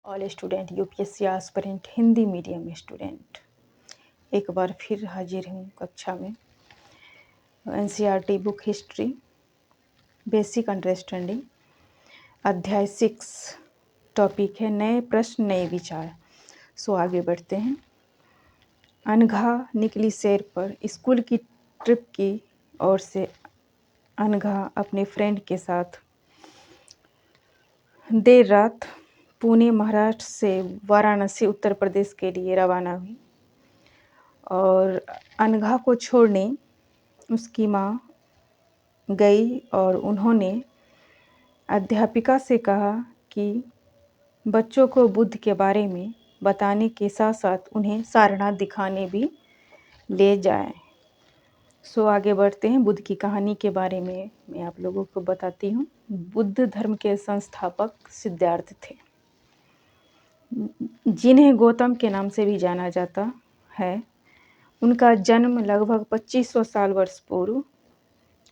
All student UPSC aspirant Hindi medium student एक बार फिर हाजिर हूँ कक्षा में। NCERT book history basic understanding अध्याय 6 टॉपिक है नए प्रश्न नए विचार। सो आगे बढ़ते हैं। अनघा निकली सैर पर। स्कूल की ट्रिप की ओर से अनघा अपने फ्रेंड के साथ देर रात पुणे महाराष्ट्र से वाराणसी उत्तर प्रदेश के लिए रवाना हुई और अनघा को छोड़ने उसकी माँ गई और उन्होंने अध्यापिका से कहा कि बच्चों को बुद्ध के बारे में बताने के साथ साथ उन्हें सारनाथ दिखाने भी ले जाएं। सो आगे बढ़ते हैं। बुद्ध की कहानी के बारे में मैं आप लोगों को बताती हूँ। बुद्ध धर्म के संस्थापक सिद्धार्थ थे, जिन्हें गौतम के नाम से भी जाना जाता है। उनका जन्म लगभग 2500 साल वर्ष पूर्व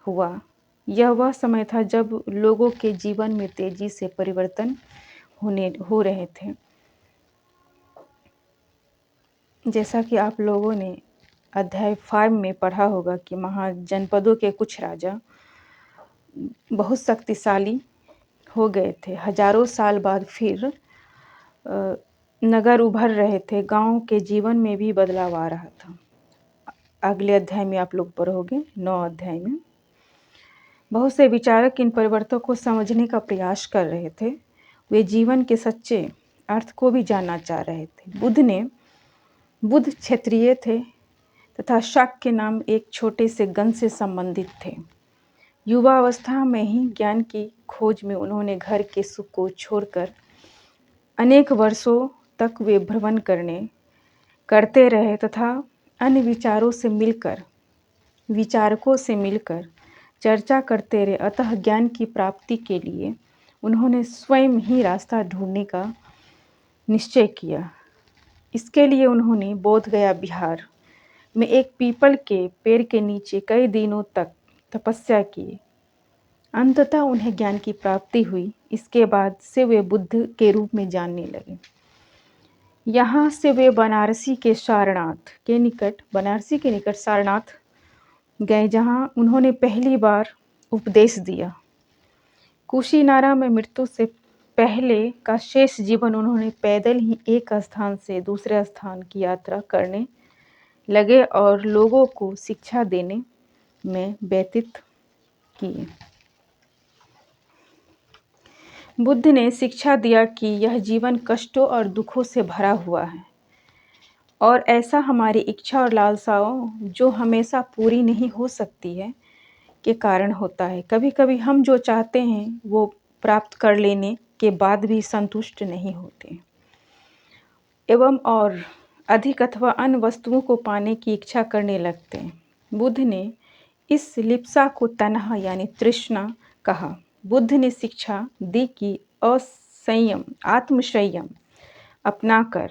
हुआ। यह वह समय था जब लोगों के जीवन में तेजी से परिवर्तन हो रहे थे। जैसा कि आप लोगों ने अध्याय 5 में पढ़ा होगा कि महाजनपदों के कुछ राजा बहुत शक्तिशाली हो गए थे। हजारों साल बाद फिर नगर उभर रहे थे। गांव के जीवन में भी बदलाव आ रहा था। अगले अध्याय में आप लोग पढ़ोगे 9 अध्याय में। बहुत से विचारक इन परिवर्तनों को समझने का प्रयास कर रहे थे। वे जीवन के सच्चे अर्थ को भी जानना चाह रहे थे। बुद्ध क्षत्रिय थे तथा शाक्य नाम एक छोटे से गण से संबंधित थे। युवा अवस्था में ही ज्ञान की खोज में उन्होंने घर के सुख को छोड़कर अनेक वर्षों तक वे भ्रमण करते रहे तथा अन्य विचारकों से मिलकर चर्चा करते रहे। अतः ज्ञान की प्राप्ति के लिए उन्होंने स्वयं ही रास्ता ढूंढने का निश्चय किया। इसके लिए उन्होंने बोधगया बिहार में एक पीपल के पेड़ के नीचे कई दिनों तक तपस्या की। अंततः उन्हें ज्ञान की प्राप्ति हुई। इसके बाद से वे बुद्ध के रूप में जानने लगे। यहाँ से वे बनारसी के निकट सारनाथ गए, जहाँ उन्होंने पहली बार उपदेश दिया। कुशीनारा में मृत्यु से पहले का शेष जीवन उन्होंने पैदल ही एक स्थान से दूसरे स्थान की यात्रा करने लगे और लोगों को शिक्षा देने में व्यतीत किए। बुद्ध ने शिक्षा दिया कि यह जीवन कष्टों और दुखों से भरा हुआ है और ऐसा हमारी इच्छा और लालसाओं, जो हमेशा पूरी नहीं हो सकती है, के कारण होता है। कभी कभी हम जो चाहते हैं वो प्राप्त कर लेने के बाद भी संतुष्ट नहीं होते एवं और अधिक अथवा अन्य वस्तुओं को पाने की इच्छा करने लगते हैं। बुद्ध ने इस लिप्सा को तन्हा यानी तृष्णा कहा। बुद्ध ने शिक्षा दी कि आत्मसंयम अपनाकर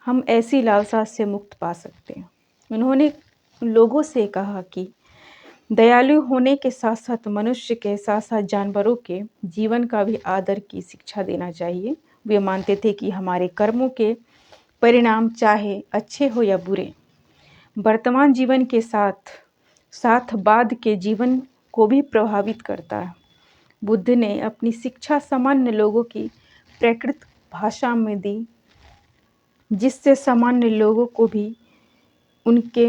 हम ऐसी लालसा से मुक्त पा सकते हैं। उन्होंने लोगों से कहा कि दयालु होने के साथ साथ मनुष्य के साथ साथ जानवरों के जीवन का भी आदर की शिक्षा देना चाहिए। वे मानते थे कि हमारे कर्मों के परिणाम चाहे अच्छे हो या बुरे, वर्तमान जीवन के साथ साथ बाद के जीवन को भी प्रभावित करता है। बुद्ध ने अपनी शिक्षा सामान्य लोगों की प्राकृत भाषा में दी, जिससे सामान्य लोगों को भी उनके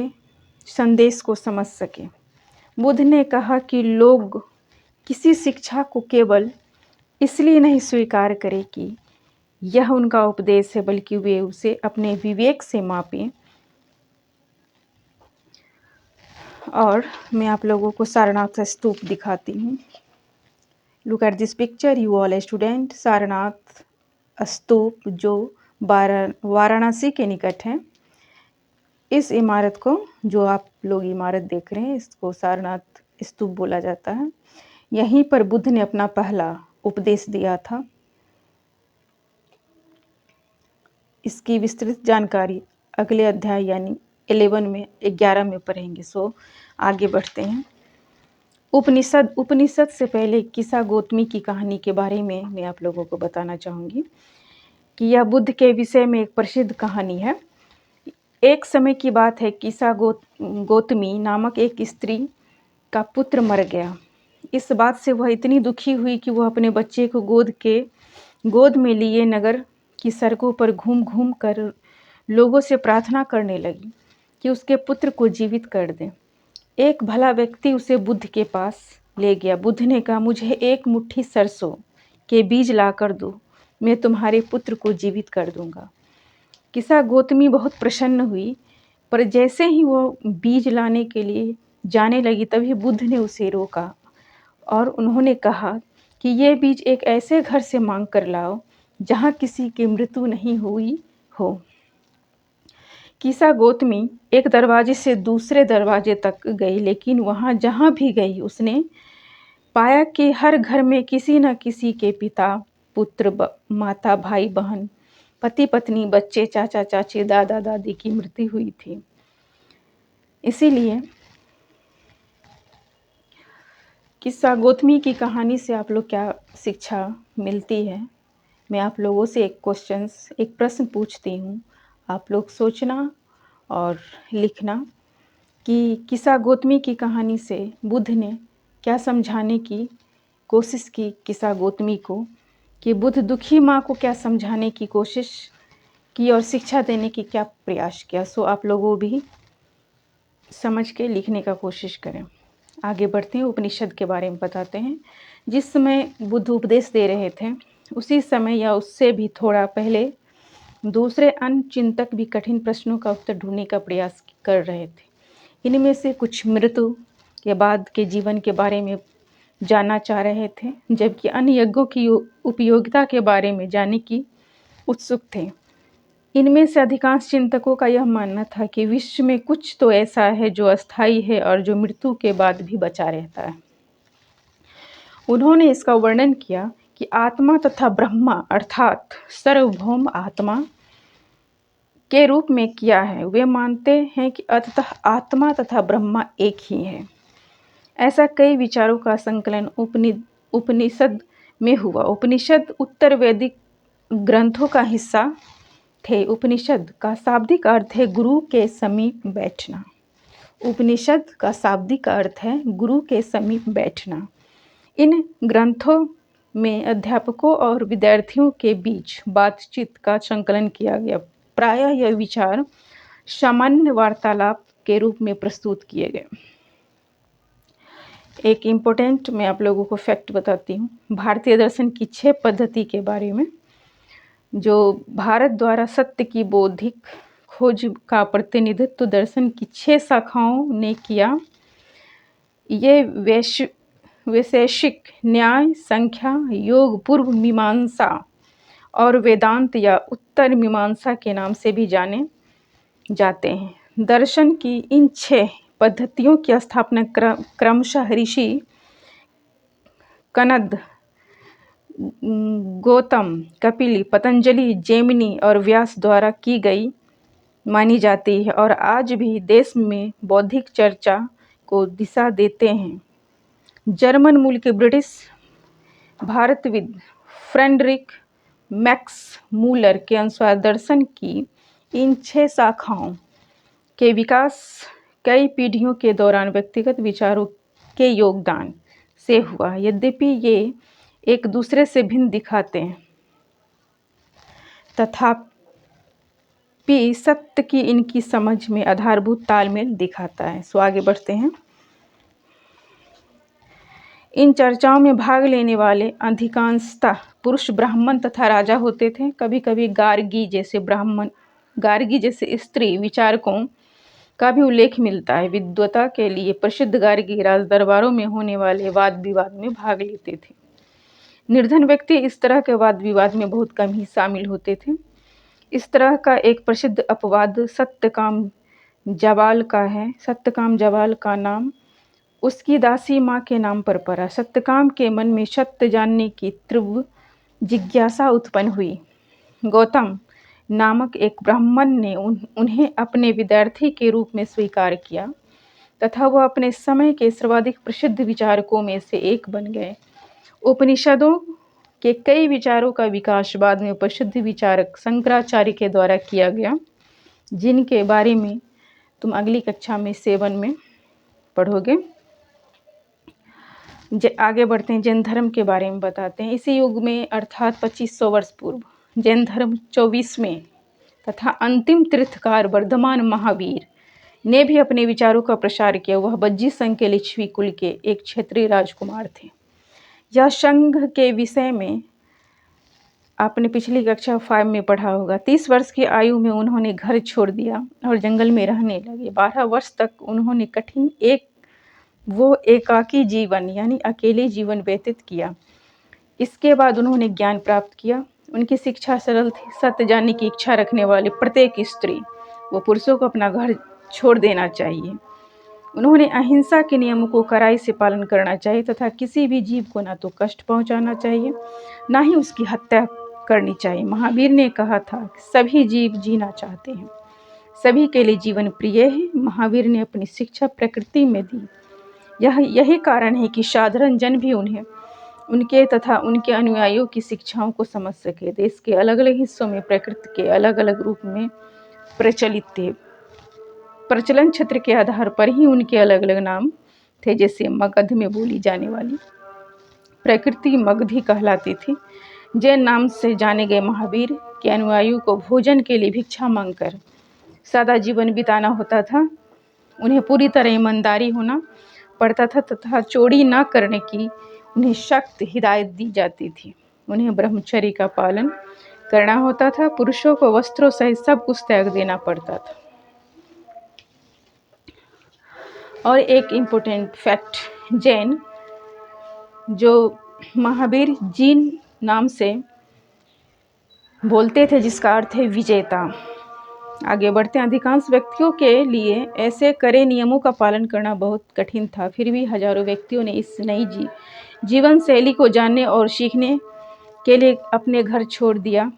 संदेश को समझ सके। बुद्ध ने कहा कि लोग किसी शिक्षा को केवल इसलिए नहीं स्वीकार करें कि यह उनका उपदेश है, बल्कि वे उसे अपने विवेक से मापें। और मैं आप लोगों को सारनाथ स्तूप दिखाती हूँ। Look at this picture you all student. Sarnath स्तूप जो वाराणसी के निकट है। इस इमारत को, जो आप लोग इमारत देख रहे हैं, इसको सारनाथ स्तूप बोला जाता है। यहीं पर बुद्ध ने अपना पहला उपदेश दिया था। इसकी विस्तृत जानकारी अगले अध्याय यानी 11 में पढ़ेंगे। सो आगे बढ़ते हैं। उपनिषद से पहले किसा गौतमी की कहानी के बारे में मैं आप लोगों को बताना चाहूँगी। कि यह बुद्ध के विषय में एक प्रसिद्ध कहानी है। एक समय की बात है, किसा गौतमी नामक एक स्त्री का पुत्र मर गया। इस बात से वह इतनी दुखी हुई कि वह अपने बच्चे को गोद में लिए नगर की सड़कों पर घूम घूम कर लोगों से प्रार्थना करने लगी कि उसके पुत्र को जीवित कर दें। एक भला व्यक्ति उसे बुद्ध के पास ले गया। बुद्ध ने कहा, मुझे एक मुट्ठी सरसों के बीज ला कर दो, मैं तुम्हारे पुत्र को जीवित कर दूंगा। किसा गौतमी बहुत प्रसन्न हुई, पर जैसे ही वो बीज लाने के लिए जाने लगी तभी बुद्ध ने उसे रोका और उन्होंने कहा कि ये बीज एक ऐसे घर से मांग कर लाओ जहाँ किसी की मृत्यु नहीं हुई हो। किसा गौतमी एक दरवाजे से दूसरे दरवाजे तक गई, लेकिन वहाँ जहाँ भी गई उसने पाया कि हर घर में किसी न किसी के पिता, पुत्र, माता, भाई, बहन, पति, पत्नी, बच्चे, चाचा, चाची, दादा, दादी की मृत्यु हुई थी। इसीलिए किस्सा गौतमी की कहानी से आप लोग क्या शिक्षा मिलती है? मैं आप लोगों से एक प्रश्न पूछती हूँ, आप लोग सोचना और लिखना कि किस्सा गौतमी की कहानी से बुद्ध ने क्या समझाने की कोशिश की किस्सा गौतमी को, कि बुद्ध दुखी माँ को क्या समझाने की कोशिश की और शिक्षा देने की क्या प्रयास किया। सो आप लोगों भी समझ के लिखने का कोशिश करें। आगे बढ़ते हैं, उपनिषद के बारे में बताते हैं। जिस समय बुद्ध उपदेश दे रहे थे उसी समय या उससे भी थोड़ा पहले दूसरे अन्य चिंतक भी कठिन प्रश्नों का उत्तर ढूंढने का प्रयास कर रहे थे। इनमें से कुछ मृत्यु के बाद के जीवन के बारे में जानना चाह रहे थे, जबकि अन्य यज्ञों की उपयोगिता के बारे में जानने की उत्सुक थे। इनमें से अधिकांश चिंतकों का यह मानना था कि विश्व में कुछ तो ऐसा है जो अस्थायी है और जो मृत्यु के बाद भी बचा रहता है। उन्होंने इसका वर्णन किया कि आत्मा तथा ब्रह्मा अर्थात सार्वभौम आत्मा के रूप में किया है। वे मानते हैं कि अंततः आत्मा तथा ब्रह्मा एक ही है। ऐसा कई विचारों का संकलन उपनिषद में हुआ। उपनिषद उत्तर वैदिक ग्रंथों का हिस्सा थे। उपनिषद का शाब्दिक अर्थ है गुरु के समीप बैठना। उपनिषद का शाब्दिक अर्थ है गुरु के समीप बैठना। इन ग्रंथों में अध्यापकों और विद्यार्थियों के बीच बातचीत का संकलन किया गया। प्रायः यह विचार सामान्य वार्तालाप के रूप में प्रस्तुत किए गए। एक इम्पोर्टेंट मैं आप लोगों को फैक्ट बताती हूँ भारतीय दर्शन की 6 पद्धति के बारे में, जो भारत द्वारा सत्य की बौद्धिक खोज का प्रतिनिधित्व दर्शन की 6 शाखाओं ने किया। ये वैशेषिक न्याय, संख्या, योग, पूर्व मीमांसा और वेदांत या उत्तर मीमांसा के नाम से भी जाने जाते हैं। दर्शन की इन 6 पद्धतियों की स्थापना क्रमशः ऋषि कनद, गौतम, कपिल, पतंजलि, जैमिनी और व्यास द्वारा की गई मानी जाती है और आज भी देश में बौद्धिक चर्चा को दिशा देते हैं। जर्मन मूल के ब्रिटिश भारतविद फ्रेडरिक मैक्स मूलर के अनुसार दर्शन की इन 6 शाखाओं के विकास कई पीढ़ियों के दौरान व्यक्तिगत विचारों के योगदान से हुआ। यद्यपि ये एक दूसरे से भिन्न दिखाते हैं, तथापि सत्य की इनकी समझ में आधारभूत तालमेल दिखाता है। सो आगे बढ़ते हैं। इन चर्चाओं में भाग लेने वाले अधिकांशतः पुरुष ब्राह्मण तथा राजा होते थे। कभी कभी गार्गी जैसे स्त्री विचारकों का भी उल्लेख मिलता है। विद्वता के लिए प्रसिद्ध गार्गी राजदरबारों में होने वाले वाद विवाद में भाग लेते थे। निर्धन व्यक्ति इस तरह के वाद विवाद में बहुत कम ही शामिल होते थे। इस तरह का एक प्रसिद्ध अपवाद सत्यकाम जबाल का है। सत्यकाम जबाल का नाम उसकी दासी माँ के नाम पर पड़ा। सत्यकाम के मन में सत्य जानने की तीव्र जिज्ञासा उत्पन्न हुई। गौतम नामक एक ब्राह्मण ने उन्हें अपने विद्यार्थी के रूप में स्वीकार किया तथा वह अपने समय के सर्वाधिक प्रसिद्ध विचारकों में से एक बन गए। उपनिषदों के कई विचारों का विकास बाद में प्रसिद्ध विचारक शंकराचार्य के द्वारा किया गया, जिनके बारे में तुम अगली कक्षा में 7 में पढ़ोगे। आगे बढ़ते हैं, जैन धर्म के बारे में बताते हैं। इसी युग में अर्थात 2500 वर्ष पूर्व जैन धर्म 24वें तथा अंतिम तीर्थकार वर्धमान महावीर ने भी अपने विचारों का प्रसार किया। वह बज्जी संघ के लिच्छवी कुल के एक क्षत्रिय राजकुमार थे। यह संघ के विषय में आपने पिछली कक्षा 5 में पढ़ा होगा। 30 वर्ष की आयु में उन्होंने घर छोड़ दिया और जंगल में रहने लगे। 12 वर्ष तक उन्होंने कठिन एकाकी जीवन यानी अकेले जीवन व्यतीत किया। इसके बाद उन्होंने ज्ञान प्राप्त किया। उनकी शिक्षा सरल थी। सत्य जानने की इच्छा रखने वाले प्रत्येक स्त्री व पुरुषों को अपना घर छोड़ देना चाहिए। उन्होंने अहिंसा के नियमों को कड़ाई से पालन करना चाहिए तथा किसी भी जीव को ना तो कष्ट पहुंचाना चाहिए, ना ही उसकी हत्या करनी चाहिए। महावीर ने कहा था कि सभी जीव जीना चाहते हैं, सभी के लिए जीवन प्रिय है। महावीर ने अपनी शिक्षा प्रकृति में दी। यही कारण है कि साधारण जन भी उनके तथा उनके अनुयायियों की शिक्षाओं को समझ सके। देश के अलग अलग हिस्सों में प्रकृति के अलग अलग रूप में प्रचलित थे। प्रचलन क्षेत्र के आधार पर ही उनके अलग अलग नाम थे। जैसे मगध में बोली जाने वाली प्रकृति मगधी कहलाती थी। जैन नाम से जाने गए महावीर के अनुयायियों को भोजन के लिए भिक्षा मांगकर सादा जीवन बिताना होता था। उन्हें पूरी तरह ईमानदारी होना पड़ता था तथा चोरी न करने की उन्हें सख्त हिदायत दी जाती थी। उन्हें ब्रह्मचर्य का पालन करना होता था। पुरुषों को वस्त्रों सहित सब कुछ त्याग देना पड़ता था। और एक इम्पोर्टेंट फैक्ट, जैन जो महावीर जीन नाम से बोलते थे, जिसका अर्थ है विजेता। आगे बढ़ते हैं। अधिकांश व्यक्तियों के लिए ऐसे कड़े नियमों का पालन करना बहुत कठिन था। फिर भी हजारों व्यक्तियों ने इस नई जीवन शैली को जानने और सीखने के लिए अपने घर छोड़ दिया।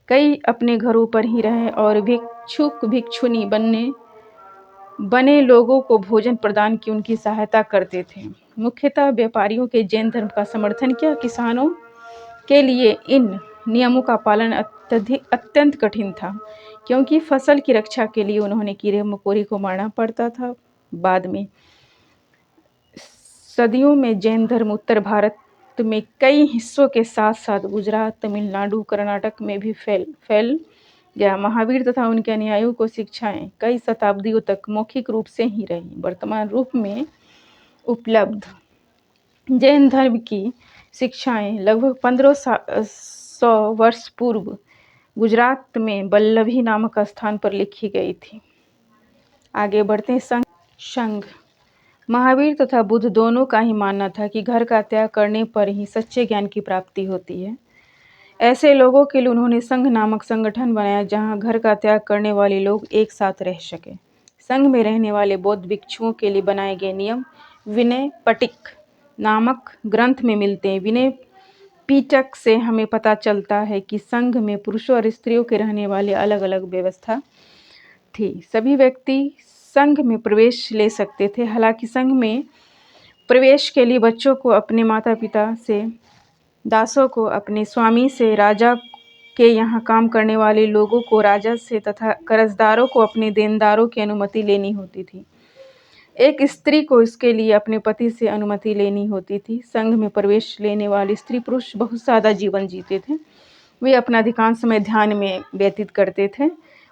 कई अपने घरों पर ही रहे और भिक्षुक भिक्षुनी बने लोगों को भोजन प्रदान की उनकी सहायता करते थे। मुख्यतः व्यापारियों के जैन धर्म का समर्थन किया। किसानों के लिए इन नियमों का पालन अत्यंत कठिन था, क्योंकि फसल की रक्षा के लिए उन्होंने कीड़े मकोड़े को मारना पड़ता था। बाद में सदियों में जैन धर्म उत्तर भारत में कई हिस्सों के साथ साथ गुजरात, तमिलनाडु, कर्नाटक में भी फैल गया। महावीर तथा उनके अनुयायियों को शिक्षाएं कई शताब्दियों तक मौखिक रूप से ही रही। वर्तमान रूप में उपलब्ध जैन धर्म की शिक्षाएं लगभग 1500 वर्ष पूर्व गुजरात में वल्लभी नामक स्थान पर लिखी गई थी। आगे बढ़ते हैं। संघ महावीर तथा बुद्ध दोनों का ही मानना था कि घर का त्याग करने पर ही सच्चे ज्ञान की प्राप्ति होती है। ऐसे लोगों के लिए उन्होंने संघ नामक संगठन बनाया, जहां घर का त्याग करने वाले लोग एक साथ रह सके। संघ में रहने वाले बौद्ध भिक्षुओं के लिए बनाए गए नियम विनय पिटक नामक ग्रंथ में मिलते हैं। विनय पिटक से हमें पता चलता है कि संघ में पुरुषों और स्त्रियों के रहने वाले अलग अलग व्यवस्था थी। सभी व्यक्ति संघ में प्रवेश ले सकते थे। हालांकि संघ में प्रवेश के लिए बच्चों को अपने माता पिता से, दासों को अपने स्वामी से, राजा के यहाँ काम करने वाले लोगों को राजा से तथा कर्जदारों को अपने देनदारों की अनुमति लेनी होती थी। एक स्त्री को इसके लिए अपने पति से अनुमति लेनी होती थी। संघ में प्रवेश लेने वाले स्त्री पुरुष बहुत सादा जीवन जीते थे। वे अपना अधिकांश समय ध्यान में व्यतीत करते थे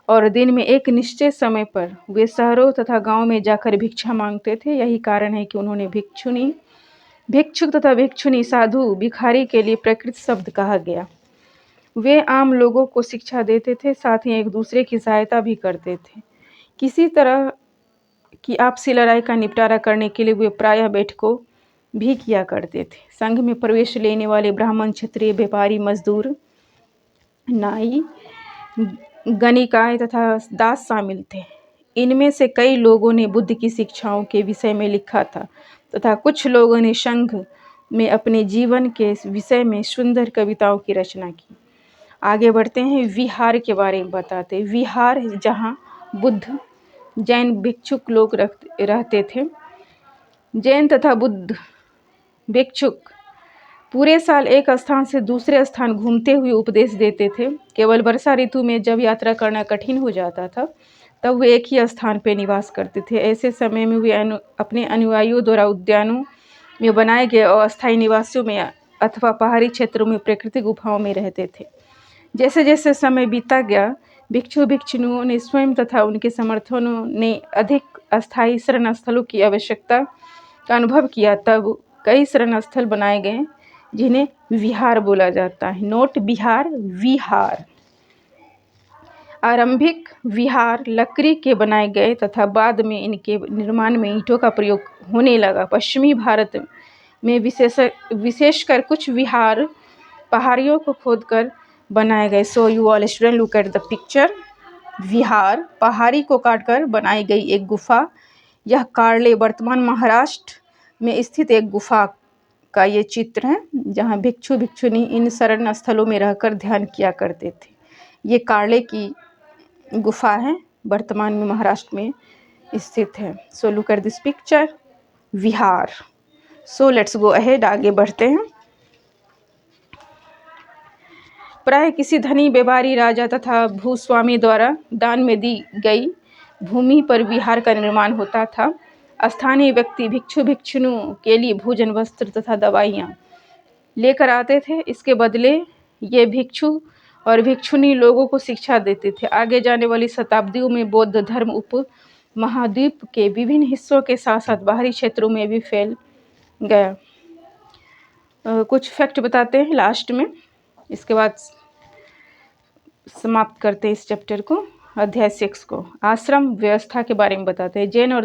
और दिन में एक निश्चित समय पर वे शहरों तथा गांव में जाकर भिक्षा मांगते थे। यही कारण है कि उन्होंने भिक्षुक तथा भिक्षुनी, साधु, भिखारी के लिए प्रकृत शब्द कहा गया। वे आम लोगों को शिक्षा देते थे, साथ ही एक दूसरे की सहायता भी करते थे। किसी तरह की आपसी लड़ाई का निपटारा करने के लिए वे प्रायः बैठकों भी किया करते थे। संघ में प्रवेश लेने वाले ब्राह्मण, क्षत्रिय, व्यापारी, मजदूर, नाई, गणिकाएं तथा दास शामिल थे। इनमें से कई लोगों ने बुद्ध की शिक्षाओं के विषय में लिखा था तथा कुछ लोगों ने संघ में अपने जीवन के विषय में सुंदर कविताओं की रचना की। आगे बढ़ते हैं। विहार के बारे में बताते हैं। विहार जहाँ बुद्ध, जैन भिक्षुक लोग रहते थे। जैन तथा बुद्ध भिक्षुक पूरे साल एक स्थान से दूसरे स्थान घूमते हुए उपदेश देते थे। केवल वर्षा ऋतु में जब यात्रा करना कठिन हो जाता था, तब वे एक ही स्थान पर निवास करते थे। ऐसे समय में वे अपने अनुयायियों द्वारा उद्यानों में बनाए गए अस्थायी निवासों में अथवा पहाड़ी क्षेत्रों में प्राकृतिक गुफाओं में रहते थे। जैसे जैसे समय बीता गया, भिक्षु भिक्षुणियों ने स्वयं तथा उनके समर्थकों ने अधिक अस्थायी शरण स्थलों की आवश्यकता का अनुभव किया। तब कई शरण स्थल बनाए गए जिन्हें विहार बोला जाता है। नोट विहार, विहार। आरंभिक विहार लकड़ी के बनाए गए तथा बाद में इनके निर्माण में ईंटों का प्रयोग होने लगा। पश्चिमी भारत में विशेषकर कुछ विहार पहाड़ियों को खोदकर बनाए गए। So you all student look at the picture. विहार पहाड़ी को काटकर बनाई गई एक गुफा। यह कार्ले वर्तमान महाराष्ट्र में स्थित एक गुफा का ये चित्र है, जहाँ भिक्षु भिक्षुनी इन शरण स्थलों में रहकर ध्यान किया करते थे। ये कार्ले की गुफा है, वर्तमान में महाराष्ट्र में स्थित है। So look at this picture, Vihar. So let's go ahead, आगे बढ़ते हैं। प्राय किसी धनी व्यापारी, राजा तथा भूस्वामी द्वारा दान में दी गई भूमि पर विहार का निर्माण होता था। स्थानीय व्यक्ति भिक्षु भिक्षुणियों के लिए भोजन, वस्त्र तथा दवाइयाँ लेकर आते थे। इसके बदले ये भिक्षु और भिक्षुणी लोगों को शिक्षा देते थे। आगे जाने वाली शताब्दियों में बौद्ध धर्म उप महाद्वीप के विभिन्न हिस्सों के साथ साथ बाहरी क्षेत्रों में भी फैल गया। कुछ फैक्ट बताते हैं लास्ट में, इसके बाद समाप्त करते हैं इस चैप्टर को। अध्याय 6 को आश्रम व्यवस्था के बारे में बताते हैं। जैन और